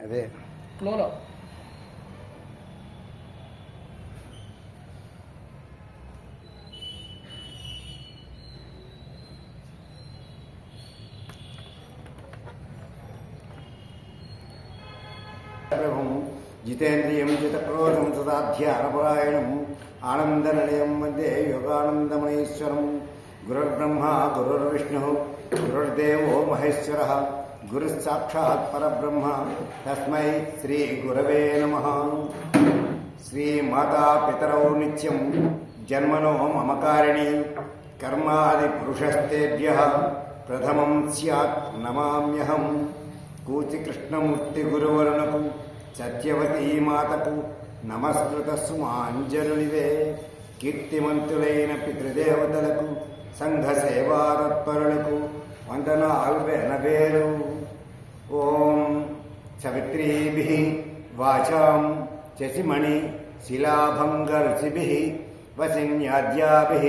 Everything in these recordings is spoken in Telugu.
అదే ఫ్లోలో జితేంద్రియం జితక్రోధం సదాధ్యానపరాయణం ఆనందనిలయం వందే యోగానందమహేశ్వరం. గురుర్బ్రహ్మ గురుర్విష్ణు గురుర్దేవో మహేశ్వర గురుస్సాక్షాత్ పరబ్రహ్మ తస్మై శ్రీ గురవే నమః. శ్రీమాతా పితరౌ నిత్యం జన్మనో మమకారిణి కర్మాది పురుషస్తేభ్యః ప్రథమం స్యాత్ నమామ్యహం. కూచి కృష్ణమూర్తి గురువరునకు సత్యవతీ మాతకు నమస్కృత సుమాంజలునివే. కీర్తిమంతులైన పితృదేవతలకు సంఘ సేవాతత్పరులకు వందనాలు వేనవేరు. ఓం సవిత్రీభిః వాచాం శశిమణి శిలాభంగరుచిభిః వసిన్యాద్యాభిః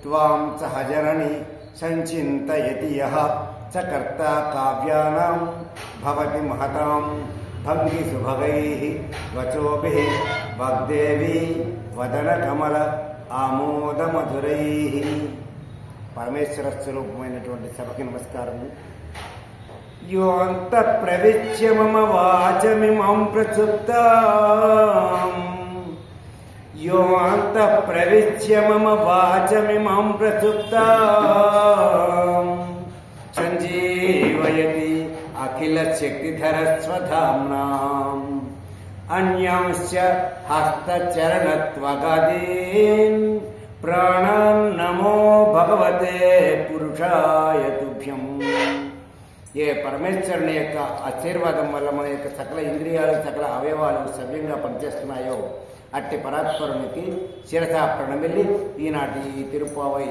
త్వాం సహజనని సంచింతయతి యః స కర్తా కావ్యానాం భవతి మహతాం భంగి సుభగైః వచోభిః వాగ్దేవీ వదన కమల ఆమోదమధురైః. పరమేశ్వర స్వరూపమైనటువంటి సభకి నమస్కారము. యోంత ప్రవిచ్య మమ వాచమిమాం ప్రచుప్తాం యోంత ప్రవిచ్య మమ వాచమిమాం ప్రచుప్తాం సంజీవయతి అఖిల శక్తిధర స్వధామ్నాం అన్యాంశ హస్తచరణత్వగదీన్ ప్రాణాన్ నమో భగవతే పురుషాయ తుభ్యం. ఏ పరమేశ్వరుని యొక్క ఆశీర్వాదం వల్ల మన యొక్క సకల ఇంద్రియాలు సకల అవయవాలు సవ్యంగా పనిచేస్తున్నాయో అట్టి పరాత్పరునికి శిరసా ప్రణమిల్లి ఈనాటి ఈ తిరుప్పావై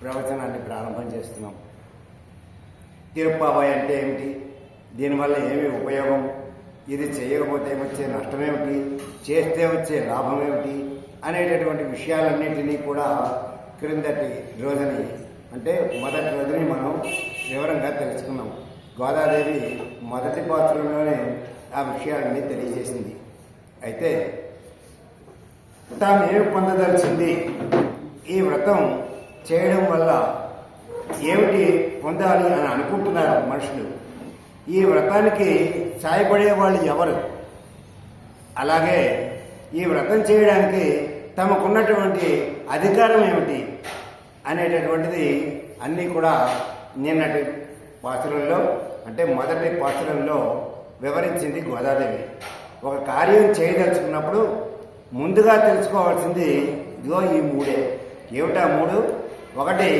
ప్రవచనాన్ని ప్రారంభం చేస్తున్నాం. తిరుప్పావై అంటే ఏమిటి, దీనివల్ల ఏమి ఉపయోగం, ఇది చేయకపోతే వచ్చే నష్టమేమిటి, చేస్తే వచ్చే లాభం ఏమిటి అనేటటువంటి విషయాలన్నింటినీ కూడా క్రిందటి రోజుని అంటే మొదటి రోజుని మనం వివరంగా తెలుసుకున్నాం. గోదాదేవి మొదటి పాత్రలోనే ఆ విషయాలన్నీ తెలియజేసింది. అయితే తాను ఏమి పొందదలిచింది, ఈ వ్రతం చేయడం వల్ల ఏమిటి పొందాలి అని అనుకుంటున్నారు మనుషులు, ఈ వ్రతానికి సాయపడే వాళ్ళు ఎవరు, అలాగే ఈ వ్రతం చేయడానికి తమకున్నటువంటి అధికారం ఏమిటి అనేటటువంటిది అన్నీ కూడా నిన్నటి పాత్రల్లో అంటే మొదటి పాత్రల్లో వివరించింది గోదాదేవి. ఒక కార్యం చేయదలుచుకున్నప్పుడు ముందుగా తెలుసుకోవాల్సింది ఇదిగో ఈ మూడే. ఏమిటా మూడు? ఒకటి,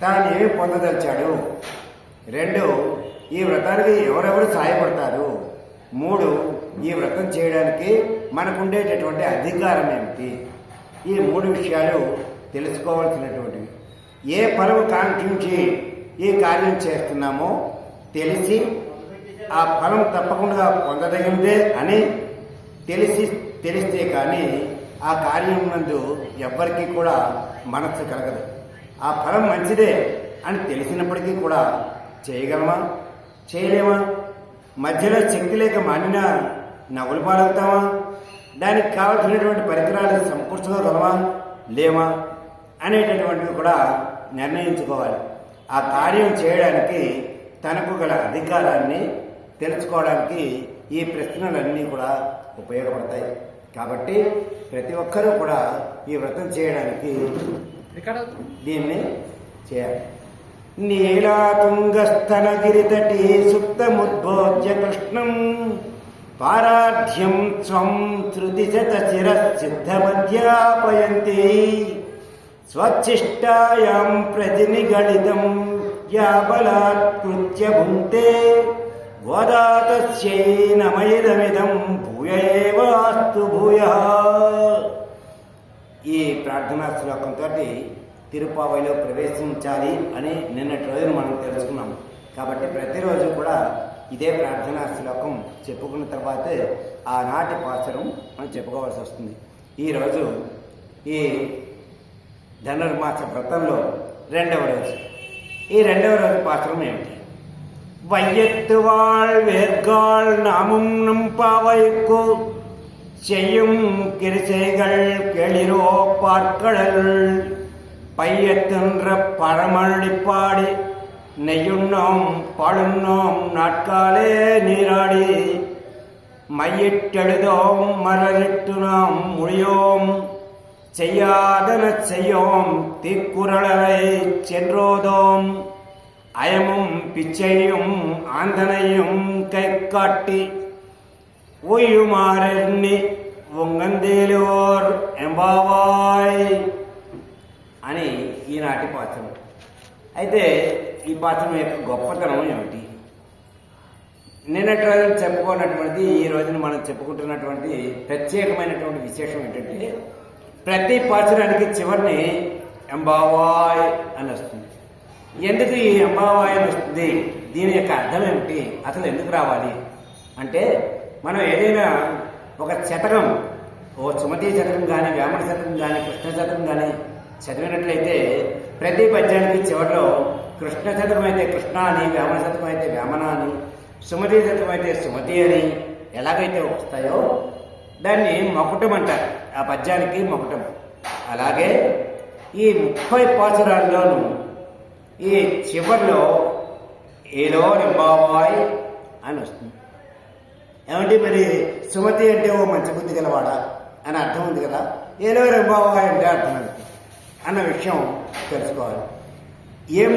తాను ఏమి పొందదలిచాడు. రెండు, ఈ వ్రతానికి ఎవరెవరు సహాయపడతారు. మూడు, ఈ వ్రతం చేయడానికి మనకుండేటటువంటి అధికారం ఏమిటి. ఈ మూడు విషయాలు తెలుసుకోవాల్సినటువంటివి. ఏ ఫలం కాంక్షించి ఈ కార్యం చేస్తున్నామో తెలిసి ఆ ఫలం తప్పకుండా పొందదగినదే అని తెలిస్తే కానీ ఆ కార్యం నందు ఎవ్వరికీ కూడా మనస్సు కలగదు. ఆ ఫలం మంచిదే అని తెలిసినప్పటికీ కూడా చేయగలమా, చేయలేమా, మధ్యలో శక్తి లేక మానినా నవ్వులు పాలవుతామా, దానికి కావలసినటువంటి పరికరాలు సమకూర్చుకోగలమా లేమా అనేటటువంటివి కూడా నిర్ణయించుకోవాలి. ఆ కార్యం చేయడానికి తనకు గల అధికారాన్ని తెలుసుకోవడానికి ఈ ప్రశ్నలన్నీ కూడా ఉపయోగపడతాయి. కాబట్టి ప్రతి ఒక్కరూ కూడా ఈ వ్రతం చేయడానికి దీన్ని చేయాలి. నీలాతుంగస్తనగిరితటీ సుప్తముద్బోధ్య కృష్ణం పారాధ్యం స్వం శృతిశతశిరసిద్ధమధ్యాపయంతి స్వచ్ఛిష్టాయాం ప్రతినిగళితం యా బలాత్కృత్య భుంక్తే గోదాతస్యై నమయిదమిదం భూయ ఏవాస్తు భూయః. ఈ ప్రార్థనా శ్లోకంతో తిరుప్పావైలో ప్రవేశించాలి అని నిన్నటి రోజున మనం తెలుసుకున్నాం. కాబట్టి ప్రతిరోజు కూడా ఇదే ప్రార్థనా శ్లోకం చెప్పుకున్న తర్వాతే ఆనాటి పాసురం మనం చెప్పుకోవాల్సి వస్తుంది. ఈరోజు ఈ ధనుర్మాస వ్రతంలో రెండవ రోజు. ఈ రెండవ రోజు పాసురం ఏమిటి? வையத்துவாள் வேர்கால் நாமும் நம்பாவைக்கு செய்யும் கிரிசைகள் கேளிரோ பார்க்கடல் பையத்தின்ற பழமழிப்பாடி நெய்யுண்ணோம் பாழுண்ணோம் நாட்காலே நீராடி மையிட்டெழுதோம் மலரிட்டு நாம் மொழியோம் செய்யாதன செய்யோம் தீக்குறளரை சென்றோதோம் அயமும் பிச்சையும் ஆந்தனையும் கை காட்டி ఓయుమారెన్ని వంగందేలోర్ ఎంబావాయ్ అని ఈనాటి పాత్రం. అయితే ఈ పాత్రం యొక్క గొప్పతనం ఏమిటి? నిన్నటి రోజున చెప్పుకున్నటువంటి ఈ రోజున మనం చెప్పుకుంటున్నటువంటి ప్రత్యేకమైనటువంటి విశేషం ఏంటంటే ప్రతి పాత్రానికి చివరిని ఎంబావాయ్ అని వస్తుంది. ఎందుకు ఈ ఎంబావాయ్ అని వస్తుంది? దీని యొక్క అర్థం ఏమిటి? అసలు ఎందుకు రావాలి అంటే మనం ఏదైనా ఒక శతకం, ఓ సుమతి శతకం కానీ వేమన శతకం కానీ కృష్ణ శతకం కానీ చదివినట్లయితే ప్రతి పద్యానికి చివరిలో కృష్ణ శతకం అయితే కృష్ణ అని, వేమన శతకం అయితే వేమన అని, సుమతి శతకం అయితే సుమతి అని ఎలాగైతే వస్తాయో దాన్ని మొకటం అంటారు. ఆ పద్యానికి మొకటం. అలాగే ఈ 30 పాసురాల్లోనూ ఈ చివరిలో ఏలో నింబావాయ్ అని వస్తుంది. ఏమంటే మరి సుమతి అంటే ఓ మంచి బుద్ధి గలవాడా అని అర్థం ఉంది కదా, ఏలో నింబావాయ్ అంటే అర్థం ఏంటి అన్న విషయం తెలుసుకోవాలి. ఏం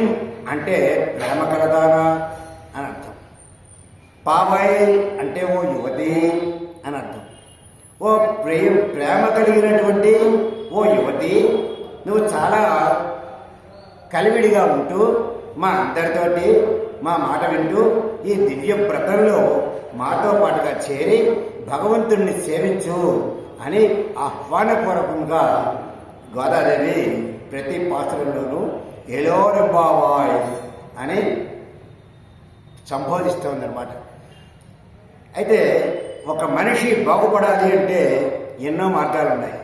అంటే ప్రేమ కలదానా అని అర్థం. పావాయ్ అంటే ఓ యువతి అని అర్థం. ఓ ప్రేమ కలిగినటువంటి ఓ యువతి, నువ్వు చాలా కలివిడిగా ఉంటూ మా అందరితోటి మా మాట వింటూ ఈ దివ్య వ్రతంలో మాతో పాటుగా చేరి భగవంతుణ్ణి సేవించు అని ఆహ్వానపూర్వకంగా గోదాదేవి ప్రతి పాత్రలోనూ ఏలో నింబావాయ్ అని సంబోధిస్తోందన్నమాట. అయితే ఒక మనిషి బాగుపడాలి అంటే ఎన్నో మార్గాలు ఉన్నాయి.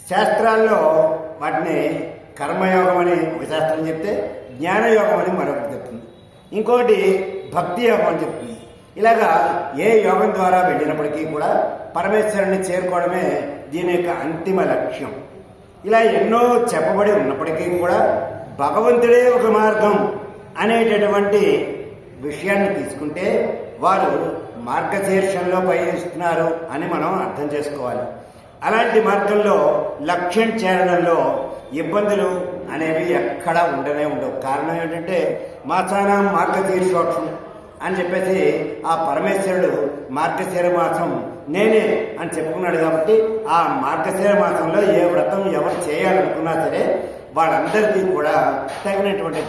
శాస్త్రాల్లో వాటిని కర్మయోగం అని ఒక శాస్త్రం చెప్తే, జ్ఞానయోగం అని మరొకటి చెప్తుంది, ఇంకోటి భక్తి యోగం అని చెప్తుంది. ఇలాగా ఏ యోగం ద్వారా వెళ్ళినప్పటికీ కూడా పరమేశ్వరుని చేరుకోవడమే దీని యొక్క అంతిమ లక్ష్యం. ఇలా ఎన్నో చెప్పబడి ఉన్నప్పటికీ కూడా భగవంతుడే ఒక మార్గం అనేటటువంటి విషయాన్ని తీసుకుంటే వారు మార్గశీర్షంలో పయనిస్తున్నారు అని మనం అర్థం చేసుకోవాలి. అలాంటి మార్గంలో లక్ష్యం చేరడంలో ఇబ్బందులు అనేవి ఎక్కడా ఉండనే ఉండవు. కారణం ఏంటంటే మాసానాం మార్గశీర్షోక్షం అని చెప్పేసి ఆ పరమేశ్వరుడు మార్గశీర మాసం నేనే అని చెప్పుకున్నాడు. కాబట్టి ఆ మార్గశీర మాసంలో ఏ వ్రతం ఎవరు చేయాలనుకున్నా సరే వాళ్ళందరికీ కూడా తగినటువంటి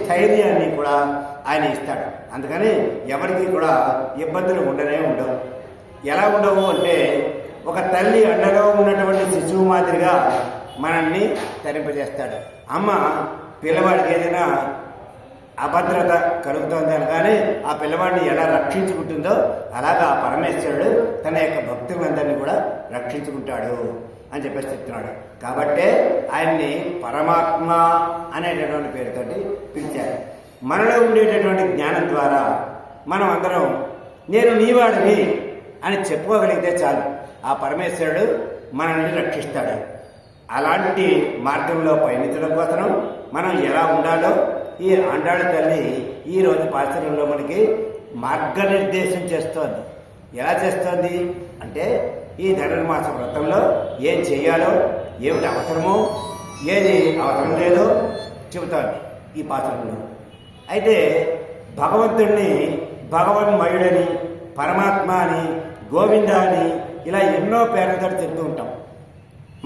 స్థైర్యాన్ని కూడా ఆయన ఇస్తాడు. అందుకని ఎవరికి కూడా ఇబ్బందులు ఉండనే ఉండవు. ఎలా ఉండవు అంటే ఒక తల్లి అండలో ఉన్నటువంటి శిశువు మాదిరిగా మనల్ని తరింపజేస్తాడు. అమ్మ పిల్లవాడికి ఏదైనా అభద్రత కలుగుతోంది అనగానే ఆ పిల్లవాడిని ఎలా రక్షించుకుంటుందో అలాగా ఆ పరమేశ్వరుడు తన యొక్క భక్తులందరినీ కూడా రక్షించుకుంటాడు అని చెప్పేసి చెప్తున్నాడు. కాబట్టే ఆయన్ని పరమాత్మ అనేటటువంటి పేరుతోటి పిలిచారు. మనలో ఉండేటటువంటి జ్ఞానం ద్వారా మనం అందరం నేను నీవాడిని అని చెప్పుకోగలిగితే చాలు, ఆ పరమేశ్వరుడు మనల్ని రక్షిస్తాడు. అలాంటి మార్గంలో పయనించడం కోసం మనం ఎలా ఉండాలో ఈ ఆండాళ్ళ తల్లి ఈరోజు పాశ్చర్యంలో మనకి మార్గనిర్దేశం చేస్తోంది. ఎలా చేస్తోంది అంటే ఈ ధనుర్మాస వ్రతంలో ఏం చేయాలో, ఏమిటి అవసరమో, ఏది అవసరం లేదో చెబుతోంది ఈ పాత్రలో. అయితే భగవంతుణ్ణి భగవన్మయుడని, పరమాత్మ అని, గోవింద అని ఇలా ఎన్నో పేర్లతో చెప్తూ ఉంటాం.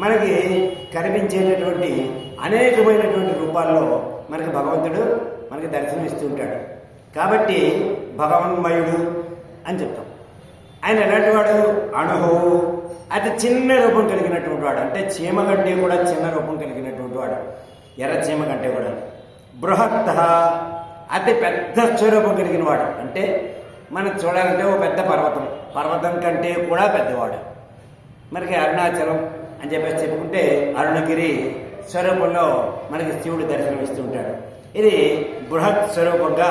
మనకి కనిపించేటటువంటి అనేకమైనటువంటి రూపాల్లో మనకి భగవంతుడు మనకి దర్శనమిస్తూ ఉంటాడు. కాబట్టి భగవన్మయుడు అని చెప్తాం. ఆయన ఎలాంటి వాడు? అణుహు, అతి చిన్న రూపం కలిగినటువంటి వాడు. అంటే చీమ కంటే కూడా చిన్న రూపం కలిగినటువంటి వాడు, ఎర్ర చీమ కంటే కూడా. బృహత్త, అతి పెద్ద స్వరూపం కలిగిన వాడు. అంటే మనం చూడాలంటే ఓ పెద్ద పర్వతం కంటే కూడా పెద్దవాడు. మనకి అరుణాచలం అని చెప్పేసి చెప్పుకుంటే అరుణగిరి స్వరూపంలో మనకి శివుడు దర్శనమిస్తూ ఉంటాడు. ఇది బృహత్ స్వరూపంగా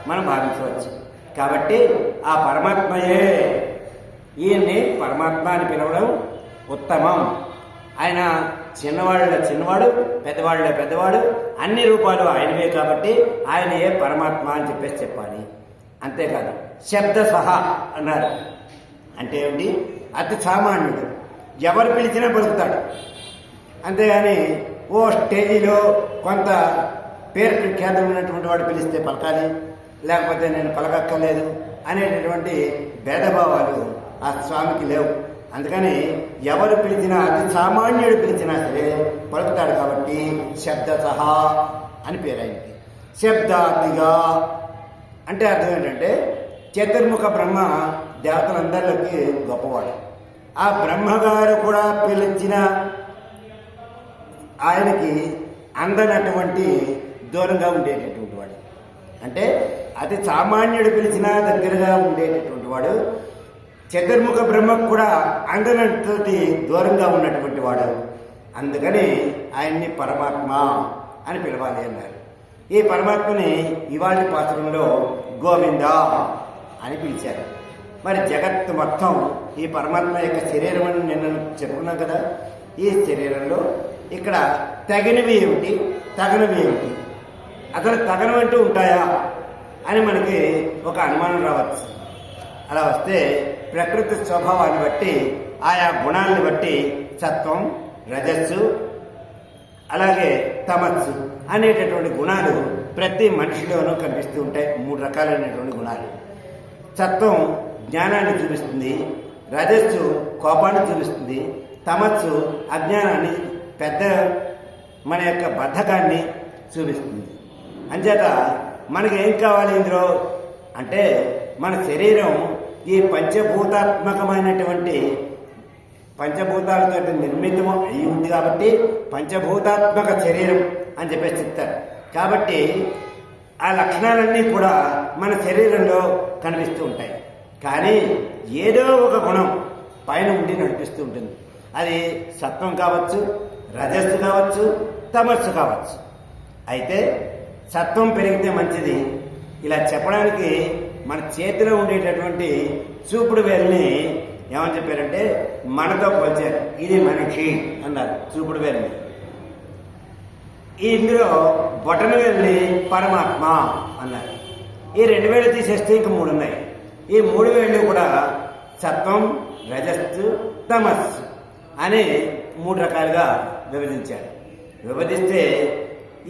మనం భావించవచ్చు. కాబట్టి ఆ పరమాత్మయే ఈయన్ని పరమాత్మ అని పిలవడం ఉత్తమం. ఆయన చిన్నవాళ్ళ చిన్నవాడు, పెద్దవాళ్ళ పెద్దవాడు, అన్ని రూపాలు ఆయనవే కాబట్టి ఆయనయే పరమాత్మ అని చెప్పాలి. అంతేకాదు శబ్ద సహా అన్నారు. అంటే ఏమిటి? అతి సామాన్యుడు, ఎవరు పిలిచినా పలుకుతాడు. అంతేగాని ఓ స్టేజీలో కొంత పేరు ప్రఖ్యాతులు ఉన్నటువంటి వాడు పిలిస్తే పలకాలి, లేకపోతే నేను పలకక్కర్లేదు అనేటటువంటి భేదభావాలు ఆ స్వామికి లేవు. అందుకని ఎవరు పిలిచినా, అతి సామాన్యుడు పిలిచినా సరే పలుకుతాడు. కాబట్టి శబ్ద సహా అని పేరు ఆయనకి. శబ్దాదిగా అంటే అర్థం ఏంటంటే చతుర్ముఖ బ్రహ్మ దేవతలందరిలోకి గొప్పవాడు. ఆ బ్రహ్మగారు కూడా పిలిచిన ఆయనకి అందనటువంటి దూరంగా ఉండేటటువంటి వాడు. అంటే అతి సామాన్యుడు పిలిచినా దగ్గరగా ఉండేటటువంటి వాడు. చతుర్ముఖ బ్రహ్మకు కూడా అందనటువంటి దూరంగా ఉన్నటువంటి వాడు. అందుకని ఆయన్ని పరమాత్మ అని పిలవాలి అన్నారు. ఈ పరమాత్మని ఇవాళ పాత్రంలో గోవింద అని పిలిచారు. మరి జగత్తు మొత్తం ఈ పరమాత్మ యొక్క శరీరం అని నిన్న చెప్పుకున్నాం కదా. ఈ శరీరంలో ఇక్కడ తగినవి ఏమిటి, తగనివి ఏమిటి, అసలు తగనవంటూ ఉంటాయా అని మనకి ఒక అనుమానం రావచ్చు. అలా వస్తే ప్రకృతి స్వభావాన్ని బట్టి, ఆయా గుణాలను బట్టి సత్వం, రజస్సు, అలాగే తమస్సు అనేటటువంటి గుణాలు ప్రతి మనిషిలోనూ కనిపిస్తూ ఉంటాయి. 3 రకాలైనటువంటి గుణాలు. సత్వం జ్ఞానాన్ని చూపిస్తుంది, రజస్సు కోపాన్ని చూపిస్తుంది, తమస్సు అజ్ఞానాన్ని, పెద్ద మన యొక్క బద్ధకాన్ని చూపిస్తుంది. అంచేత మనకి ఏం కావాలి ఇందులో అంటే మన శరీరం ఈ పంచభూతాత్మకమైనటువంటి పంచభూతాలతో నిర్మితం అయి ఉంది కాబట్టి పంచభూతాత్మక శరీరం అని చెప్పేసి చెప్తారు. కాబట్టి ఆ లక్షణాలన్నీ కూడా మన శరీరంలో కనిపిస్తూ ఉంటాయి. కానీ ఏదో ఒక గుణం పైన ఉండి నడిపిస్తూ ఉంటుంది. అది సత్వం కావచ్చు, రజస్సు కావచ్చు, తమస్సు కావచ్చు. అయితే సత్వం పెరిగితే మంచిది. ఇలా చెప్పడానికి మన చేతిలో ఉండేటటువంటి చూపుడు వేలుని ఏమని చెప్పారంటే మనతో పోల్చారు. ఇది మనిషి అన్నారు చూపుడు వేలుని. ఇందులో బొటన వేలుని పరమాత్మ అన్నారు. ఈ 2 వేలు తీసేస్తే ఇంక 3 ఉన్నాయి. ఈ 3 వేళ్ళు కూడా సత్వం, రజస్సు, తమస్సు అని 3 రకాలుగా విభజించారు. విభజిస్తే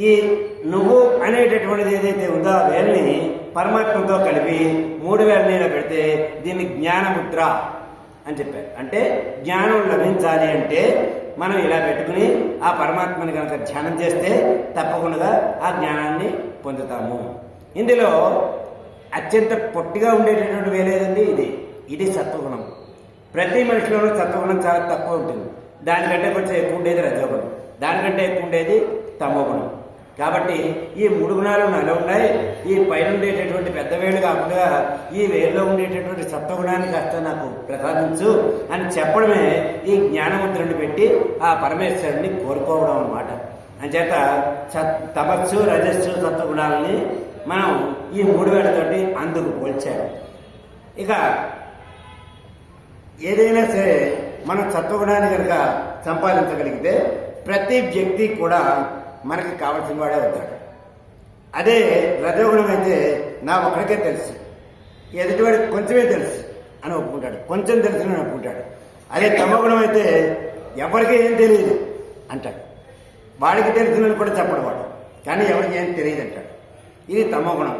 ఈ నువ్వు అనేటటువంటిది ఏదైతే ఉందో ఆ వేలుని పరమాత్మతో కలిపి 3 వేలని పెడితే దీన్ని జ్ఞానముద్ర అని చెప్పారు. అంటే జ్ఞానం లభించాలి అంటే మనం ఇలా పెట్టుకుని ఆ పరమాత్మని కనుక ధ్యానం చేస్తే తప్పకుండా ఆ జ్ఞానాన్ని పొందుతాము. ఇందులో అత్యంత పొట్టిగా ఉండేటటువంటి వేలేదండి ఇది సత్వగుణం. ప్రతి మనిషిలోనూ సత్వగుణం చాలా తక్కువ ఉంటుంది. దానికంటే కొంచెం ఎక్కువ ఉండేది రజోగుణం, దానికంటే ఎక్కువ ఉండేది తమోగుణం. కాబట్టి ఈ 3 గుణాలు నాలో ఉన్నాయి. ఈ పైన ఉండేటటువంటి పెద్ద వేలు కాకుండా ఈ వేలులో ఉండేటటువంటి సత్వగుణాన్ని కాస్త నాకు ప్రసాదించు అని చెప్పడమే ఈ జ్ఞానముద్రని పెట్టి ఆ పరమేశ్వరుని కోరుకోవడం అన్నమాట. అంచేత తపస్సు, రజస్సు, సత్వగుణాలని మనం ఈ 3 వేలతోటి అందుకు పోల్చారు. ఇక ఏదైనా సరే మనం సత్వగుణాన్ని కనుక సంపాదించగలిగితే ప్రతి వ్యక్తి కూడా మనకి కావలసిన వాడే అవుతాడు. అదే రజోగుణం అయితే నా ఒక్కడికే తెలుసు, ఎదుటివాడికి కొంచెమే తెలుసు అని ఒప్పుకుంటాడు, కొంచెం తెలుసు అని ఒప్పుకుంటాడు. అదే తమోగుణం అయితే ఎవరికి ఏం తెలియదు అంటాడు. వాడికి తెలిసినది కూడా చెప్పడు వాడు, కానీ ఎవరికి ఏం తెలియదు అంటాడు. ఇది తమోగుణం.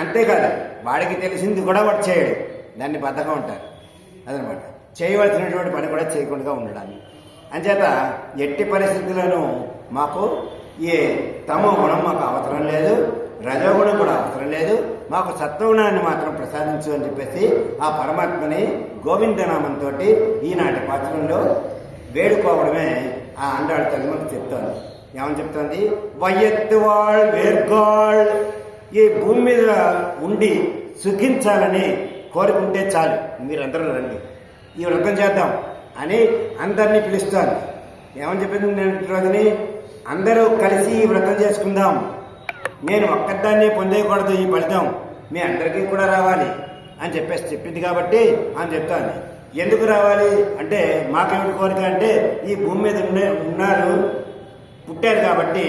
అంతేకాదు వాడికి తెలిసింది కూడా వాడు చేయడు, దాన్ని బద్ధకం అంటారు. అదనమాట చేయవలసినటువంటి పని కూడా చేయకుండా ఉండడాన్ని. అంచేత ఎట్టి పరిస్థితుల్లోనూ మాకు ఈ తమో గుణం మాకు అవసరం లేదు, రజోగుణం కూడా అవసరం లేదు, మాకు సత్వగుణాన్ని మాత్రం ప్రసాదించు అని చెప్పేసి ఆ పరమాత్మని గోవిందనామంతో ఈనాటి పాత్రంలో వేడుకోవడమే ఆ అండాళ్ళ తల్లి మనకు చెప్తోంది. ఏమని చెప్తోంది? వయ్యెత్తువాళ్ వేర్గాళ్, ఈ భూమి మీద ఉండి సుఖించాలని కోరుకుంటే చాలు, మీరందరూ రండి ఈ వ్రతం చేద్దాం అని అందరినీ పిలుస్తాను. ఏమని చెప్పింది నేను రోజుని? అందరూ కలిసి ఈ వ్రతం చేసుకుందాం నేను ఒక్కదాన్నే పొందేయకూడదు, ఈ ఫలితం మీ అందరికీ కూడా రావాలి అని చెప్పింది కాబట్టి అని చెప్తాను. ఎందుకు రావాలి అంటే మాకేమిటి కోరిక అంటే ఈ భూమి మీద ఉన్నారు, పుట్టారు కాబట్టి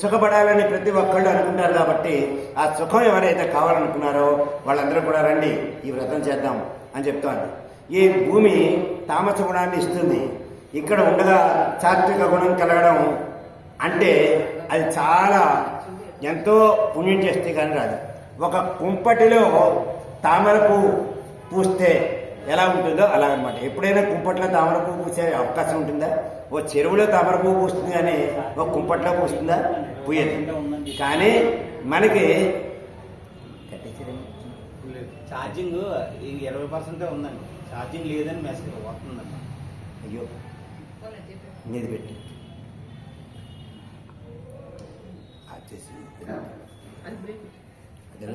సుఖపడాలని ప్రతి ఒక్కళ్ళు అనుకుంటారు కాబట్టి ఆ సుఖం ఎవరైతే కావాలనుకున్నారో వాళ్ళందరూ కూడా రండి ఈ వ్రతం చేద్దాం అని చెప్తాను. ఈ భూమి తామస గుణాన్ని ఇస్తుంది. ఇక్కడ ఉండగా సాత్విక గుణం కలగడం అంటే అది చాలా ఎంతో పుణ్యం చేస్తే కానీ రాదు. ఒక కుంపటిలో తామర పువ్వు పూస్తే ఎలా ఉంటుందో అలా అనమాట. ఎప్పుడైనా కుంపట్లో తామర పువ్వు పూసే అవకాశం ఉంటుందా? ఓ చెరువులో తామర పువ్వు పూస్తుంది కానీ ఒక కుంపట్లో పూస్తుందా? పూయదు. కానీ మనకి ఛార్జింగ్ 20% ఉందండి, ఛార్జింగ్ లేదని మెసేజ్ వస్తుందండి. అయ్యో నీది పెట్టి చేసి అది బ్రేక్ అదే